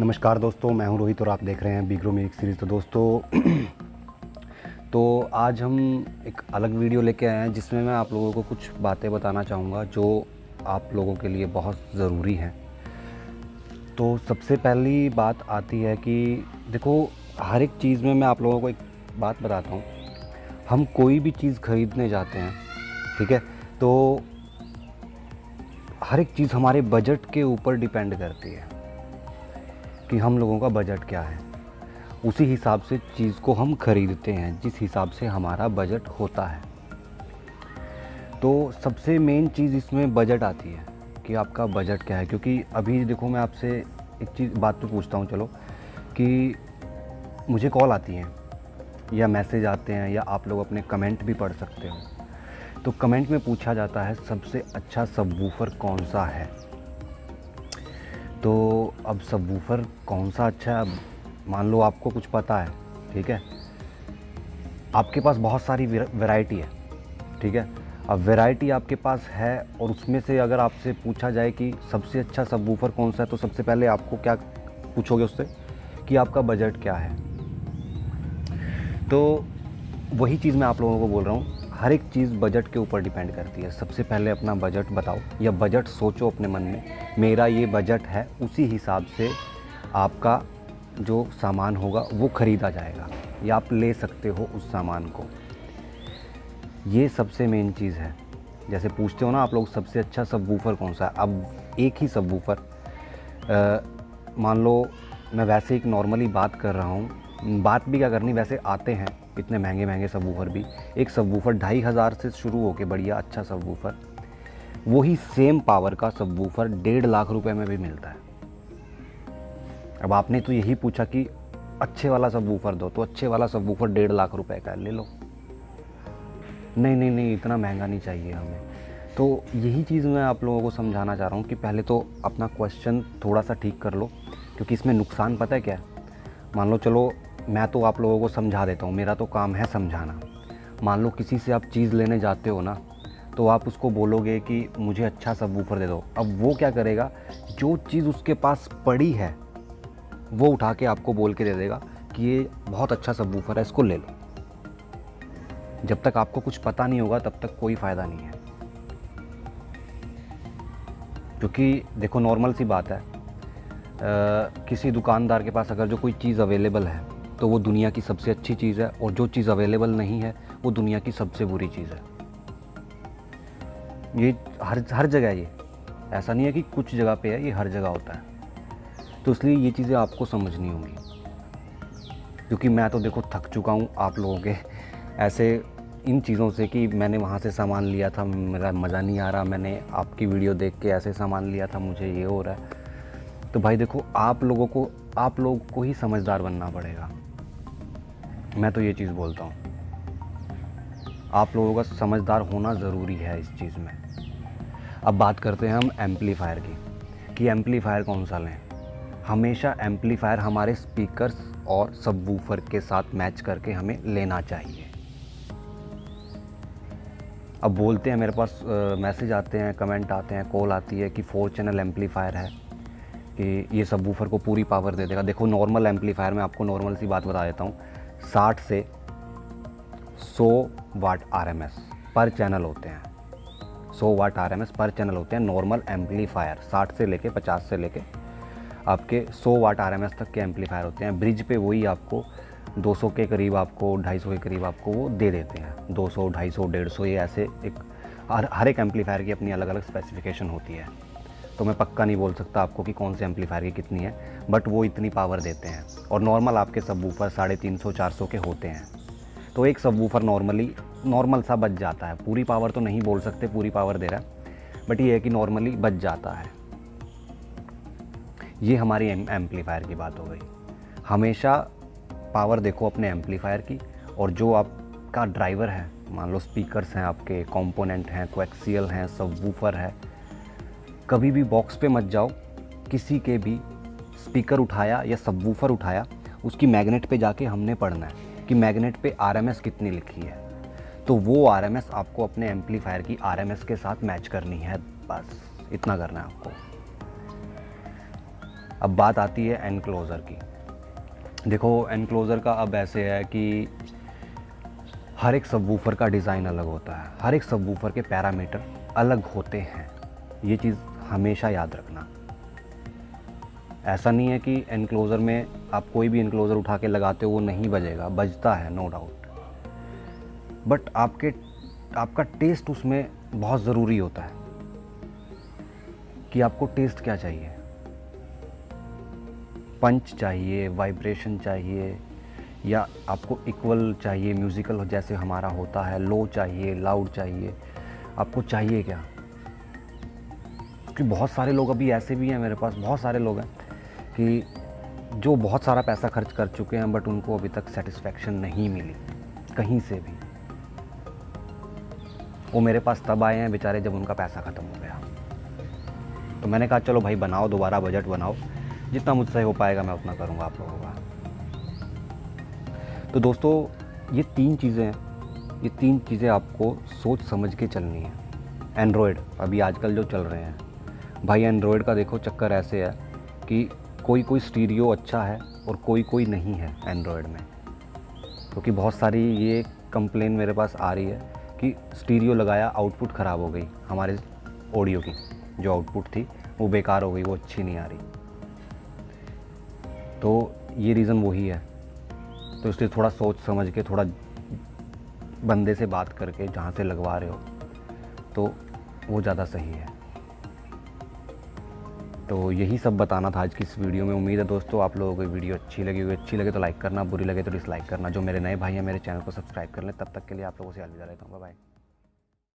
नमस्कार दोस्तों, मैं हूं रोहित और आप देख रहे हैं बिग्रो म्यूजिक सीरीज़। तो दोस्तों तो आज हम एक अलग वीडियो लेके आए हैं जिसमें मैं आप लोगों को कुछ बातें बताना चाहूँगा जो आप लोगों के लिए बहुत ज़रूरी हैं। तो सबसे पहली बात आती है कि देखो, हर एक चीज़ में मैं आप लोगों को एक बात बताता हूँ। हम कोई भी चीज़ ख़रीदने जाते हैं, ठीक है, तो हर एक चीज़ हमारे बजट के ऊपर डिपेंड करती है कि हम लोगों का बजट क्या है। उसी हिसाब से चीज़ को हम ख़रीदते हैं जिस हिसाब से हमारा बजट होता है। तो सबसे मेन चीज़ इसमें बजट आती है कि आपका बजट क्या है। क्योंकि अभी देखो, मैं आपसे एक बात तो पूछता हूँ, चलो, कि मुझे कॉल आती हैं या मैसेज आते हैं या आप लोग अपने कमेंट भी पढ़ सकते हो। तो कमेंट में पूछा जाता है सबसे अच्छा सबवूफ़र कौन सा है। तो अब सबवूफ़र कौन सा अच्छा है, अब मान लो आपको कुछ पता है, ठीक है, आपके पास बहुत सारी वैरायटी है, ठीक है। अब वैरायटी आपके पास है और उसमें से अगर आपसे पूछा जाए कि सबसे अच्छा सबवूफ़र कौन सा है, तो सबसे पहले आपको क्या पूछोगे उससे कि आपका बजट क्या है। तो वही चीज़ मैं आप लोगों को बोल रहा हूँ, हर एक चीज़ बजट के ऊपर डिपेंड करती है। सबसे पहले अपना बजट बताओ या बजट सोचो अपने मन में, मेरा ये बजट है, उसी हिसाब से आपका जो सामान होगा वो ख़रीदा जाएगा या आप ले सकते हो उस सामान को। ये सबसे मेन चीज़ है। जैसे पूछते हो ना आप लोग सबसे अच्छा सबवूफ़र कौन सा है। अब एक ही सबवूफ़र, मान लो मैं वैसे एक नॉर्मली बात कर रहा हूँ, बात भी क्या करनी, वैसे आते हैं इतने महंगे महंगे सबवूफ़र भी। एक सबवूफ़र 2,500 से शुरू होके बढ़िया अच्छा सबवूफ़र, वही सेम पावर का सबवूफ़र 1.5 लाख रुपए में भी मिलता है। अब आपने तो यही पूछा कि अच्छे वाला सबवूफ़र दो, तो अच्छे वाला सबवूफ़र 1.5 लाख रुपए का ले लो। नहीं नहीं नहीं, इतना महंगा नहीं चाहिए हमें। तो यही चीज़ मैं आप लोगों को समझाना चाह रहा हूँ कि पहले तो अपना क्वेश्चन थोड़ा सा ठीक कर लो। क्योंकि इसमें नुकसान पता है क्या है। मान लो, चलो मैं तो आप लोगों को समझा देता हूँ, मेरा तो काम है समझाना। मान लो किसी से आप चीज़ लेने जाते हो ना, तो आप उसको बोलोगे कि मुझे अच्छा सबवूफ़र दे दो। अब वो क्या करेगा, जो चीज़ उसके पास पड़ी है वो उठा के आपको बोल के दे देगा कि ये बहुत अच्छा सबवूफ़र है, इसको ले लो। जब तक आपको कुछ पता नहीं होगा तब तक कोई फ़ायदा नहीं है। क्योंकि देखो, नॉर्मल सी बात है, किसी दुकानदार के पास अगर जो कोई चीज़ अवेलेबल है तो वो दुनिया की सबसे अच्छी चीज़ है, और जो चीज़ अवेलेबल नहीं है वो दुनिया की सबसे बुरी चीज़ है। ये हर जगह है। ये ऐसा नहीं है कि कुछ जगह पे है, ये हर जगह होता है। तो इसलिए ये चीज़ें आपको समझनी होंगी। क्योंकि मैं तो देखो थक चुका हूँ आप लोगों के ऐसे इन चीज़ों से कि मैंने वहाँ से सामान लिया था, मेरा मज़ा नहीं आ रहा, मैंने आपकी वीडियो देख के ऐसे सामान लिया था, मुझे ये हो रहा है। तो भाई देखो, आप लोगों को ही समझदार बनना पड़ेगा। मैं तो ये चीज़ बोलता हूँ, आप लोगों का समझदार होना ज़रूरी है इस चीज़ में। अब बात करते हैं हम एम्पलीफायर की, कि एम्पलीफायर कौन सा लें। हमेशा एम्पलीफायर हमारे स्पीकर्स और सबवूफ़र के साथ मैच करके हमें लेना चाहिए। अब बोलते हैं, मेरे पास मैसेज आते हैं, कमेंट आते हैं, कॉल आती है कि 4 चैनल एम्पलीफायर है कि ये सबवूफ़र को पूरी पावर दे देगा। देखो, नॉर्मल एम्पलीफायर में आपको नॉर्मल सी बात बता देता हूँ, 60 से 100 वाट RMS पर चैनल होते हैं। 100 वाट RMS पर चैनल होते हैं नॉर्मल एम्पलीफायर। 60 से लेके 50 से लेके आपके 100 वाट RMS तक के एम्पलीफायर होते हैं। ब्रिज पे वही आपको 200 के करीब, आपको 250 के करीब आपको वो दे देते हैं। 200, 250, 150, ये ऐसे एक हर एक एम्पलीफायर की अपनी अलग अलग स्पेसिफिकेशन होती है। तो मैं पक्का नहीं बोल सकता आपको कि कौन से एम्पलीफायर की कितनी है, बट वो इतनी पावर देते हैं। और नॉर्मल आपके सबवूफ़र 350, 400 के होते हैं। तो एक सबवूफ़र नॉर्मल सा बच जाता है। पूरी पावर तो नहीं बोल सकते पूरी पावर दे रहा है, बट ये है कि नॉर्मली बच जाता है। ये हमारी एम्पलीफायर की बात हो गई। हमेशा पावर देखो अपने एम्पलीफायर की, और जो आपका ड्राइवर है, मान लो स्पीकर्स हैं, आपके कंपोनेंट हैं, कोएक्सियल हैं, सबवूफ़र है, कभी भी बॉक्स पे मत जाओ। किसी के भी स्पीकर उठाया या सबवूफ़र उठाया, उसकी मैग्नेट पे जाके हमने पढ़ना है कि मैग्नेट पे RMS कितनी लिखी है। तो वो RMS आपको अपने एम्पलीफायर की RMS के साथ मैच करनी है, बस इतना करना है आपको। अब बात आती है एनक्लोज़र की। देखो एनक्लोज़र का अब ऐसे है कि हर एक सबवूफ़र का डिज़ाइन अलग होता है, हर एक सबवूफ़र के पैरामीटर अलग होते हैं, ये चीज़ हमेशा याद रखना। ऐसा नहीं है कि एनक्लोज़र में आप कोई भी एनक्लोज़र उठा के लगाते हो वो नहीं बजेगा, बजता है नो डाउट, बट आपका टेस्ट उसमें बहुत ज़रूरी होता है कि आपको टेस्ट क्या चाहिए। पंच चाहिए, वाइब्रेशन चाहिए, या आपको इक्वल चाहिए म्यूज़िकल जैसे हमारा होता है, लो चाहिए, लाउड चाहिए, आपको चाहिए क्या? क्योंकि बहुत सारे लोग अभी ऐसे भी हैं, मेरे पास बहुत सारे लोग हैं कि जो बहुत सारा पैसा खर्च कर चुके हैं बट उनको अभी तक सेटिस्फेक्शन नहीं मिली कहीं से भी। वो मेरे पास तब आए हैं बेचारे जब उनका पैसा ख़त्म हो गया। तो मैंने कहा चलो भाई बनाओ, दोबारा बजट बनाओ, जितना मुझसे हो पाएगा मैं उतना करूँगा आप लोगों का। तो दोस्तों ये तीन चीज़ें आपको सोच समझ के चलनी है। एंड्रॉयड अभी आजकल जो चल रहे हैं भाई, एंड्रॉयड का देखो चक्कर ऐसे है कि कोई स्टीरियो अच्छा है और कोई नहीं है एंड्रॉयड में, क्योंकि बहुत सारी ये कंप्लेन मेरे पास आ रही है कि स्टीरियो लगाया, आउटपुट ख़राब हो गई, हमारे ऑडियो की जो आउटपुट थी वो बेकार हो गई, वो अच्छी नहीं आ रही। तो ये रीज़न वही है। तो इसलिए थोड़ा सोच समझ के, थोड़ा बंदे से बात करके जहाँ से लगवा रहे हो तो वो ज़्यादा सही है। तो यही सब बताना था आज की इस वीडियो में। उम्मीद है दोस्तों आप लोगों को वीडियो अच्छी लगे तो लाइक करना, बुरी लगे तो डिसलाइक करना। जो मेरे नए भाई हैं मेरे चैनल को सब्सक्राइब कर लें। तब तक के लिए आप लोगों से अलविदा लेता हूँ, बाय बाय।